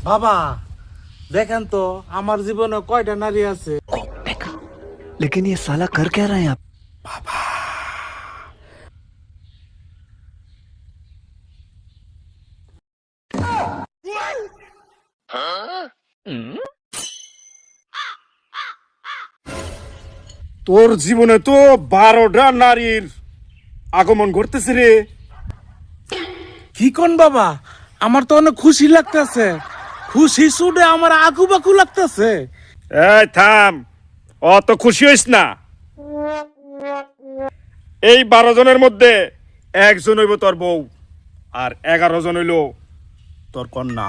বাবা দেখেন তো আমার জীবনে কয়টা নারী আছে। देखा लेकिन ये साला कर क्या रहा है आप? তোর জীবনে তো 12টা নারীর আগমন ঘটতেছে রে। কি কোন বাবা, আমার তো অনেক খুশি লাগতেছে। খুশি শুনে আমার আগু বাকু লাগতেছে। এই থাম, অত খুশি হইস না। এই 12 জনের মধ্যে একজন হইব তোর বউ, আর 11 জন হইল তোর কন্যা।